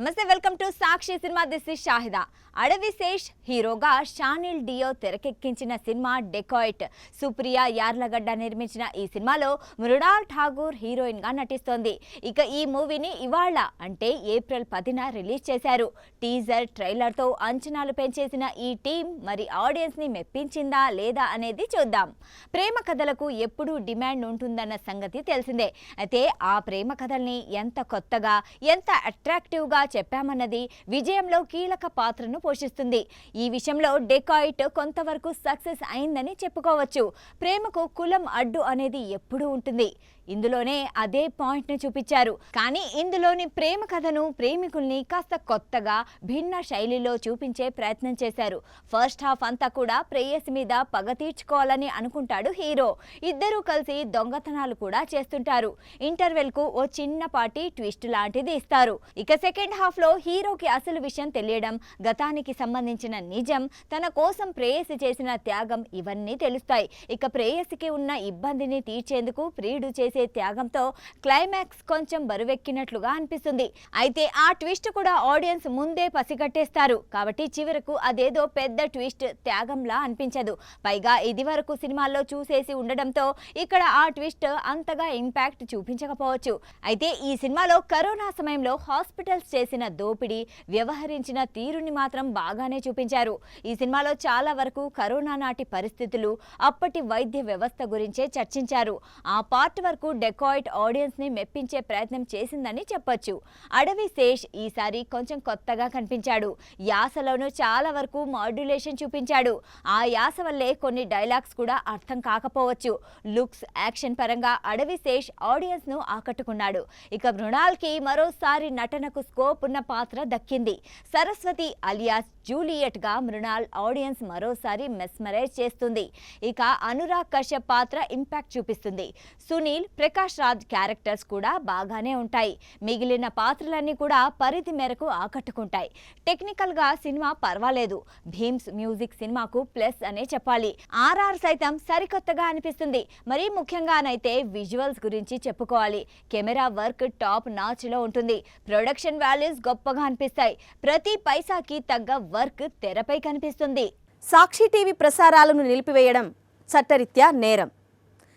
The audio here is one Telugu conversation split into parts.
నమస్తే, welcome to Sakshi cinema. This is Shahida. అడవి శేష్ హీరోగా షానిల్ డియో తెరకెక్కించిన సినిమా డెకాయిట్. సుప్రియా యార్లగడ్డ నిర్మించిన ఈ సినిమాలో మృణాల్ ఠాగూర్ హీరోయిన్ గా నటిస్తోంది. ఇక ఈ మూవీని ఇవాళ అంటే ఏప్రిల్ 10న రిలీజ్ చేశారు. టీజర్ ట్రైలర్ తో అంచనాలు పెంచేసిన ఈ టీం మరి ఆడియన్స్ ని మెప్పించిందా లేదా అనేది చూద్దాం. ప్రేమ కథలకు ఎప్పుడూ డిమాండ్ ఉంటుందన్న సంగతి తెలిసిందే. అయితే ఆ ప్రేమ కథల్ని ఎంత కొత్తగా ఎంత అట్రాక్టివ్ గా చెప్పామన్నది విజయంలో కీలక పాత్రను పోషిస్తుంది. ఈ విషయంలో డెకాయిట్ కొంతవరకు సక్సెస్ అయిందని చెప్పుకోవచ్చు. ప్రేమకు కులం అడ్డు అనేది ఎప్పుడూ ఉంటుంది. ఇందులోనే అదే పాయింట్ ను చూపించారు. కానీ ఇందులోని ప్రేమ కథను ప్రేమికుల్ని కాస్త కొత్తగా భిన్న శైలిలో చూపించే ప్రయత్నం చేశారు. ఫస్ట్ హాఫ్ అంతా కూడా ప్రేయసి మీద పగ తీర్చుకోవాలని అనుకుంటాడు హీరో. ఇద్దరూ కలిసి దొంగతనాలు కూడా చేస్తుంటారు. ఇంటర్వెల్ కు ఓ చిన్నపాటి ట్విస్ట్ లాంటిది ఇస్తారు. ఇక సెకండ్ హాఫ్ లో హీరోకి అసలు విషయం తెలియడం, గతానికి సంబంధించిన నిజం, తన కోసం ప్రేయసి చేసిన త్యాగం ఇవన్నీ తెలుస్తాయి. ఇక ప్రేయసికి ఉన్న ఇబ్బందిని తీర్చేందుకు ప్రియుడు చేసే త్యాగంతో క్లైమాక్స్ కొంచెం బరువెక్కినట్లుగా అనిపిస్తుంది. అయితే ఆ ట్విస్ట్ కూడా ఆడియన్స్ ముందే పసిగట్టేస్తారు. కాబట్టి చివరకు అదేదో పెద్ద ట్విస్ట్ త్యాగంలా అనిపించదు. పైగా ఇది వరకు సినిమాల్లో చూసేసి ఉండడంతో ఇక్కడ ఆ ట్విస్ట్ అంతగా ఇంపాక్ట్ చూపించకపోవచ్చు. అయితే ఈ సినిమాలో కరోనా సమయంలో హాస్పిటల్స్ చేసిన దోపిడీ, వ్యవహరించిన తీరుని మాత్రం బాగానే చూపించారు. ఈ సినిమాలో చాలా వరకు కరోనా నాటి పరిస్థితులు, అప్పటి వైద్య వ్యవస్థ గురించే చర్చించారు. ఆ పార్ట్ వరకు డెకాయిట్ ఆడియన్స్ ని మెప్పించే ప్రయత్నం చేసిందని చెప్పొచ్చు. అడవి శేష్ ఈసారి కొంచెం కొత్తగా కనిపించాడు. యాసలోనూ చాలా వరకు మాడ్యులేషన్ చూపించాడు. ఆ యాస వల్లే కొన్ని డైలాగ్స్ కూడా అర్థం కాకపోవచ్చు. లుక్స్, యాక్షన్ పరంగా అడవి శేష్ ఆడియన్స్ ను ఆకట్టుకున్నాడు. ఇక మృణాల్ కి మరోసారి నటనకు స్కోప్ ఉన్న పాత్ర దక్కింది. సరస్వతి అలియాస్ జూలియట్ గా మృణాల్ ఆడియన్స్ మరోసారి మెస్మరైజ్ చేస్తుంది. ఇక అనురాగ్ కశ్యప్ పాత్ర ఇంపాక్ట్ చూపిస్తుంది. సునీల్, ప్రకాష్ రాజ్ క్యారెక్టర్స్ కూడా బాగానే ఉంటాయి. మిగిలిన పాత్రలన్నీ కూడా పరిధి మేరకు ఆకట్టుకుంటాయి. టెక్నికల్ గా సినిమా పర్వాలేదు. భీమ్స్ మ్యూజిక్ సినిమాకు ప్లస్ అనే చెప్పాలి. ఆర్ఆర్ సైతం సరికొత్తగా అనిపిస్తుంది. మరీ ముఖ్యంగానైతే విజువల్స్ గురించి చెప్పుకోవాలి. కెమెరా వర్క్ టాప్ నాచ్ లో ఉంటుంది. ప్రొడక్షన్ వాల్యూస్ గొప్పగా అనిపిస్తాయి. ప్రతి పైసాకి తగ్గ వర్క్ తెరపై కనిపిస్తుంది. సాక్షి టీవీ ప్రసారాలను నిలిపివేయడం చట్టరీత్యా నేరం.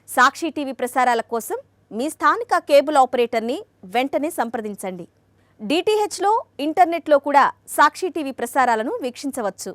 సాక్షి టీవీ ప్రసారాల కోసం మీ స్థానిక కేబుల్ ఆపరేటర్ని వెంటనే సంప్రదించండి. డిటిహెచ్లో, ఇంటర్నెట్లో కూడా సాక్షి టీవీ ప్రసారాలను వీక్షించవచ్చు.